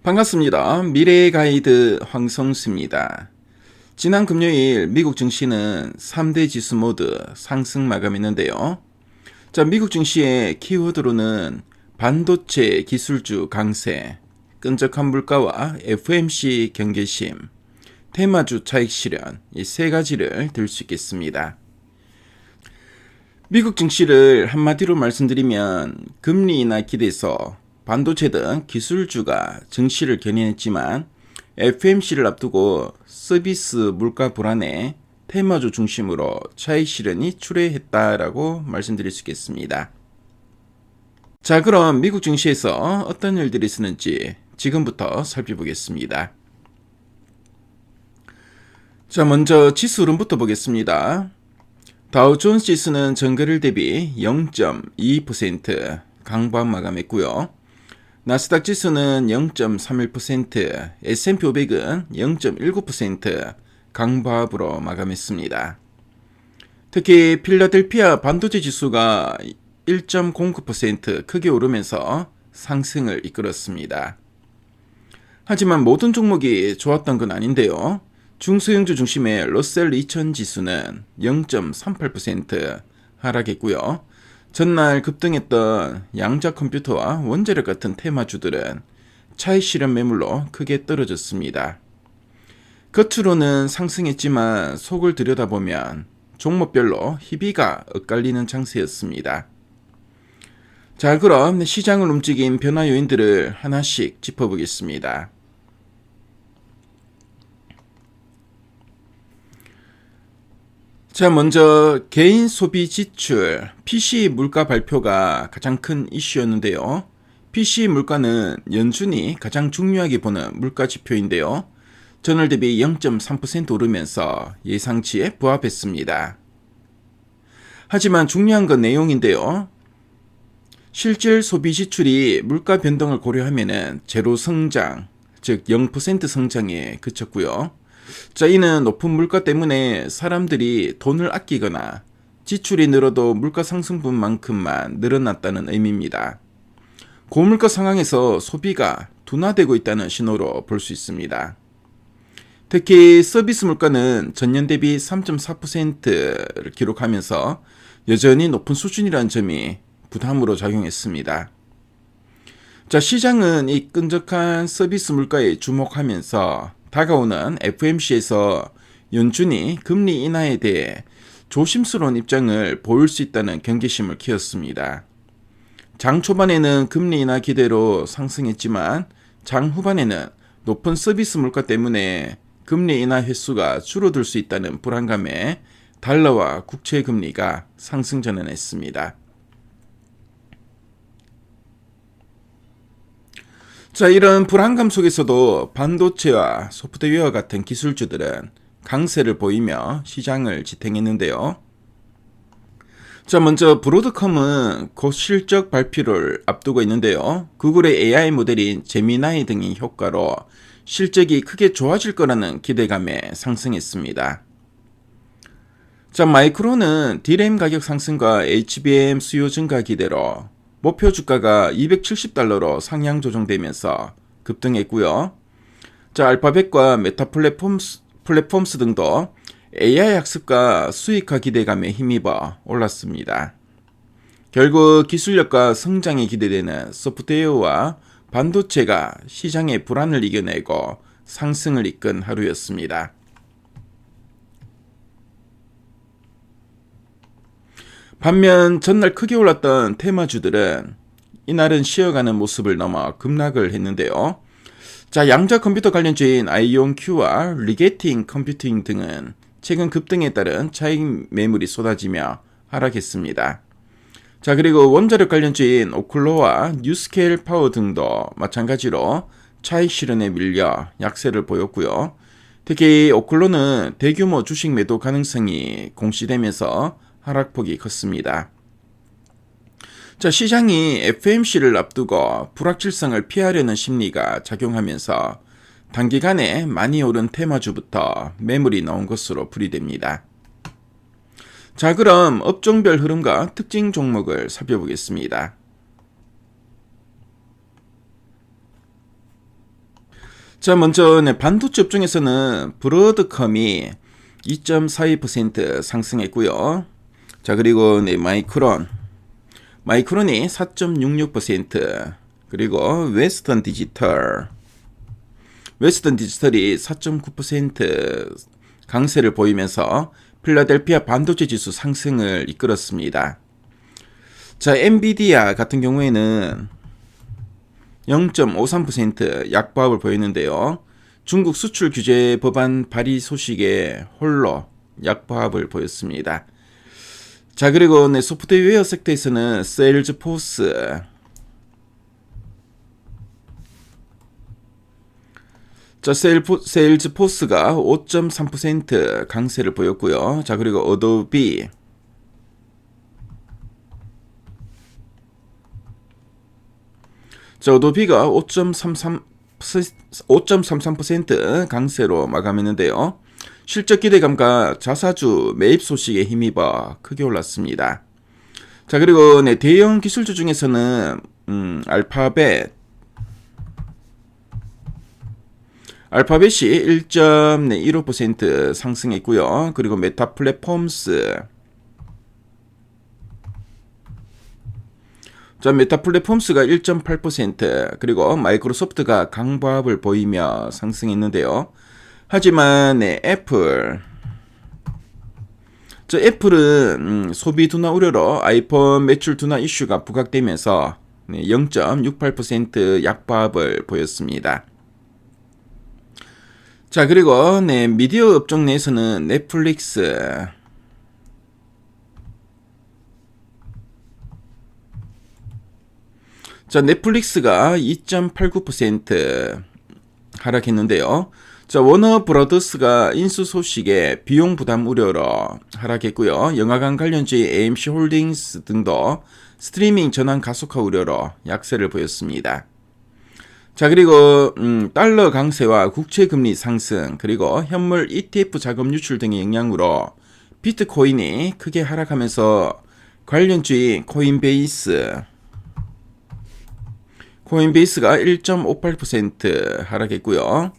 반갑습니다. 미래의 가이드 황성수입니다. 지난 금요일 미국 증시는 3대 지수 모두 상승 마감했는데요. 미국 증시의 키워드로는 반도체 기술주 강세, 끈적한 물가와 FOMC 경계심, 테마주 차익 실현, 이 세 가지를 들 수 있겠습니다. 미국 증시를 한마디로 말씀드리면 금리 인하 기대서 반도체 등 기술주가 증시를 견인했지만 FOMC를 앞두고 서비스 물가 불안에 테마주 중심으로 차익 실현이 출회했다라고 말씀드릴 수 있겠습니다. 자, 그럼 미국 증시에서 어떤 일들이 있었는지 지금부터 살펴보겠습니다. 자, 먼저 지수 흐름부터 보겠습니다. 다우존스 지수는 전거래일 대비 0.22% 강보합 마감했고요. 나스닥 지수는 0.31%, S&P 500은 0.19% 강보합으로 마감했습니다. 특히 필라델피아 반도체 지수가 1.09% 크게 오르면서 상승을 이끌었습니다. 하지만 모든 종목이 좋았던 건 아닌데요. 중소형주 중심의 러셀 2000 지수는 0.38% 하락했고요. 전날 급등했던 양자 컴퓨터와 원자력 같은 테마주들은 차익 실현 매물로 크게 떨어졌습니다. 겉으로는 상승했지만 속을 들여다보면 종목별로 희비가 엇갈리는 장세였습니다. 자, 그럼 시장을 움직인 변화 요인들을 하나씩 짚어보겠습니다. 자, 먼저 개인 소비 지출, PC 물가 발표가 가장 큰 이슈였는데요. PC 물가는 연준이 가장 중요하게 보는 물가 지표인데요. 전월 대비 0.3% 오르면서 예상치에 부합했습니다. 하지만 중요한 건 내용인데요. 실질 소비 지출이 물가 변동을 고려하면 제로 성장, 즉 0% 성장에 그쳤고요. 자, 이는 높은 물가 때문에 사람들이 돈을 아끼거나 지출이 늘어도 물가 상승분만큼만 늘어났다는 의미입니다. 고물가 상황에서 소비가 둔화되고 있다는 신호로 볼 수 있습니다. 특히 서비스 물가는 전년 대비 3.4%를 기록하면서 여전히 높은 수준이라는 점이 부담으로 작용했습니다. 자, 시장은 이 끈적한 서비스 물가에 주목하면서 다가오는 FOMC에서 연준이 금리 인하에 대해 조심스러운 입장을 보일 수 있다는 경계심을 키웠습니다. 장 초반에는 금리 인하 기대로 상승했지만 장 후반에는 높은 서비스 물가 때문에 금리 인하 횟수가 줄어들 수 있다는 불안감에 달러와 국채 금리가 상승 전환했습니다. 자, 이런 불안감 속에서도 반도체와 소프트웨어 같은 기술주들은 강세를 보이며 시장을 지탱했는데요. 자, 먼저 브로드컴은 곧 실적 발표를 앞두고 있는데요. 구글의 AI 모델인 제미나이 등의 효과로 실적이 크게 좋아질 거라는 기대감에 상승했습니다. 자, 마이크론은 D램 가격 상승과 HBM 수요 증가 기대로 목표 주가가 $270로 상향 조정되면서 급등했고요. 자, 알파벳과 메타 플랫폼스 등도 AI 학습과 수익화 기대감에 힘입어 올랐습니다. 결국 기술력과 성장이 기대되는 소프트웨어와 반도체가 시장의 불안을 이겨내고 상승을 이끈 하루였습니다. 반면 전날 크게 올랐던 테마주들은 이날은 쉬어가는 모습을 넘어 급락을 했는데요. 자, 양자 컴퓨터 관련주인 아이온큐와 리게팅 컴퓨팅 등은 최근 급등에 따른 차익 매물이 쏟아지며 하락했습니다. 자, 그리고 원자력 관련주인 오클로와 뉴스케일 파워 등도 마찬가지로 차익 실현에 밀려 약세를 보였고요. 특히 오클로는 대규모 주식 매도 가능성이 공시되면서 하락폭이 컸습니다. 자, 시장이 FOMC를 앞두고 불확실성을 피하려는 심리가 작용하면서 단기간에 많이 오른 테마주부터 매물이 나온 것으로 풀이됩니다. 자, 그럼 업종별 흐름과 특징 종목을 살펴보겠습니다. 자, 먼저 반도체 업종에서는 브로드컴이 2.42% 상승했고요. 자, 그리고 마이크론이 4.66%, 그리고 웨스턴 디지털이 4.9% 강세를 보이면서 필라델피아 반도체 지수 상승을 이끌었습니다. 자, 엔비디아 같은 경우에는 0.53% 약보합을 보였는데요. 중국 수출 규제 법안 발의 소식에 홀로 약보합을 보였습니다. 자, 그리고 소프트웨어 섹터에서는 세일즈포스가 5.3% 강세를 보였고요. 자, 그리고 어도비가 5.33% 강세로 마감했는데요. 실적 기대감과 자사주 매입 소식에 힘입어 크게 올랐습니다. 자, 그리고 대형 기술주 중에서는 알파벳이 1.15% 상승했고요. 그리고 메타 플랫폼스, 메타 플랫폼스가 1.8%, 그리고 마이크로소프트가 강보합을 보이며 상승했는데요. 하지만 애플은 소비 둔화 우려로 아이폰 매출 둔화 이슈가 부각되면서 0.68% 약보합을 보였습니다. 자, 그리고 미디어 업종 내에서는 넷플릭스가 2.89% 하락했는데요. 자, 워너 브라더스가 인수 소식에 비용 부담 우려로 하락했고요. 영화관 관련주의 AMC 홀딩스 등도 스트리밍 전환 가속화 우려로 약세를 보였습니다. 자, 그리고 달러 강세와 국채금리 상승, 그리고 현물 ETF 자금 유출 등의 영향으로 비트코인이 크게 하락하면서 관련주의 코인베이스가 1.58% 하락했고요.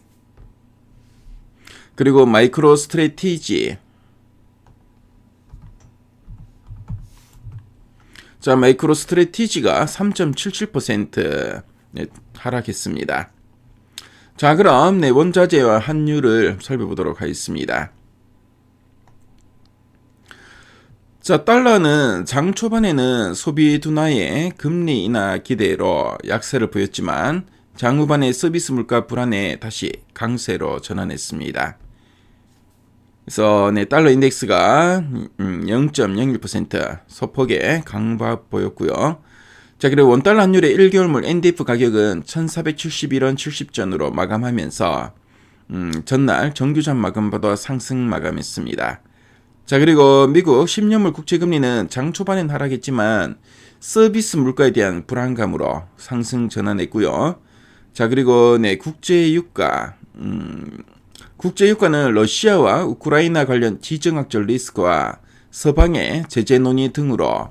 그리고 마이크로 스트래티지가 3.77% 하락했습니다. 자, 그럼 원자재와 환율을 살펴보도록 하겠습니다. 자, 달러는 장 초반에는 소비 둔화의 금리 인하 기대로 약세를 보였지만 장 후반에 서비스 물가 불안에 다시 강세로 전환했습니다. 그래서 달러 인덱스가 0.01% 소폭의 강보합 보였고요. 자, 그리고 원달러 환율의 1개월물 NDF 가격은 1471원 70전으로 마감하면서 전날 정규전 마감보다 상승 마감했습니다. 자, 그리고 미국 10년물 국채금리는 장 초반엔 하락했지만 서비스 물가에 대한 불안감으로 상승 전환했고요. 자, 그리고 국제유가는 러시아와 우크라이나 관련 지정학적 리스크와 서방의 제재 논의 등으로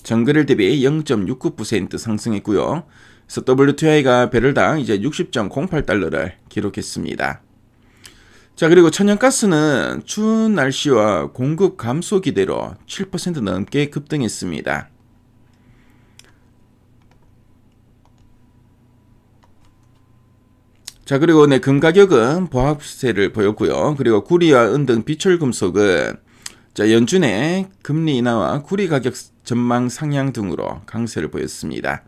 전거래일 대비 0.69% 상승했고요. 그래서 WTI가 배럴당 이제 60.08달러를 기록했습니다. 자, 그리고 천연가스는 추운 날씨와 공급 감소 기대로 7% 넘게 급등했습니다. 자, 그리고 금 가격은 보합세를 보였고요. 그리고 구리와 은 등 비철금속은 연준의 금리 인하와 구리 가격 전망 상향 등으로 강세를 보였습니다.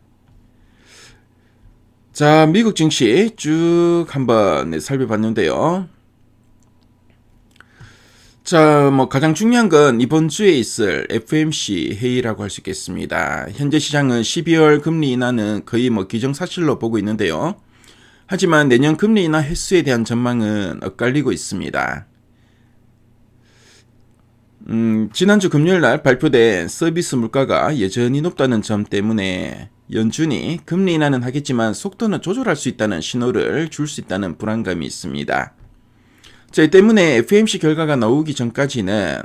자, 미국 증시 쭉 한번 살펴봤는데요. 자, 가장 중요한 건 이번 주에 있을 FOMC 회의라고 할 수 있겠습니다. 현재 시장은 12월 금리 인하는 거의 기정사실로 보고 있는데요. 하지만 내년 금리 인하 횟수에 대한 전망은 엇갈리고 있습니다. 지난주 금요일날 발표된 서비스 물가가 여전히 높다는 점 때문에 연준이 금리 인하는 하겠지만 속도는 조절할 수 있다는 신호를 줄 수 있다는 불안감이 있습니다. 자, 이 때문에 FOMC 결과가 나오기 전까지는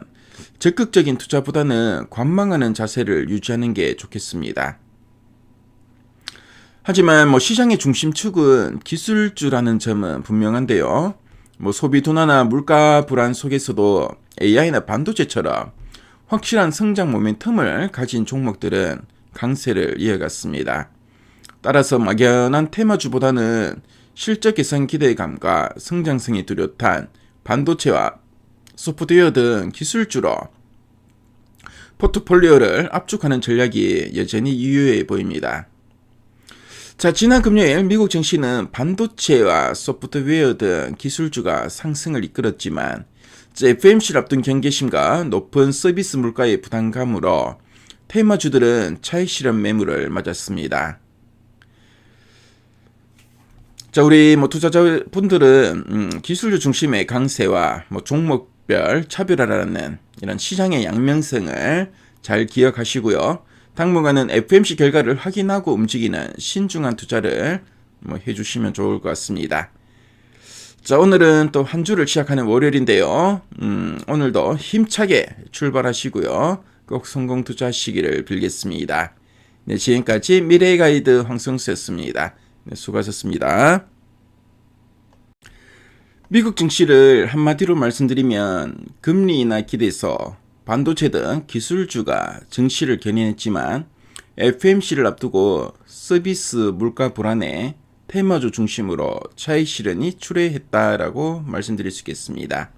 적극적인 투자보다는 관망하는 자세를 유지하는 게 좋겠습니다. 하지만 시장의 중심축은 기술주라는 점은 분명한데요. 소비 둔화나 물가 불안 속에서도 AI나 반도체처럼 확실한 성장 모멘텀을 가진 종목들은 강세를 이어갔습니다. 따라서 막연한 테마주보다는 실적 개선 기대감과 성장성이 뚜렷한 반도체와 소프트웨어 등 기술주로 포트폴리오를 압축하는 전략이 여전히 유효해 보입니다. 자, 지난 금요일 미국 증시는 반도체와 소프트웨어 등 기술주가 상승을 이끌었지만 FOMC를 앞둔 경계심과 높은 서비스 물가의 부담감으로 테마주들은 차익 실현 매물을 맞았습니다. 자, 우리 투자자분들은 기술주 중심의 강세와 종목별 차별화라는 이런 시장의 양면성을 잘 기억하시고요. 당분간은 FOMC 결과를 확인하고 움직이는 신중한 투자를 해주시면 좋을 것 같습니다. 자, 오늘은 또 한 주를 시작하는 월요일인데요. 오늘도 힘차게 출발하시고요. 꼭 성공 투자하시기를 빌겠습니다. 네, 지금까지 미래의 가이드 황성수였습니다. 네, 수고하셨습니다. 미국 증시를 한마디로 말씀드리면 금리 인하 기대서 반도체 등 기술주가 증시를 견인했지만 FOMC를 앞두고 서비스 물가 불안에 테마주 중심으로 차익 실현이 출회했다라고 말씀드릴 수 있겠습니다.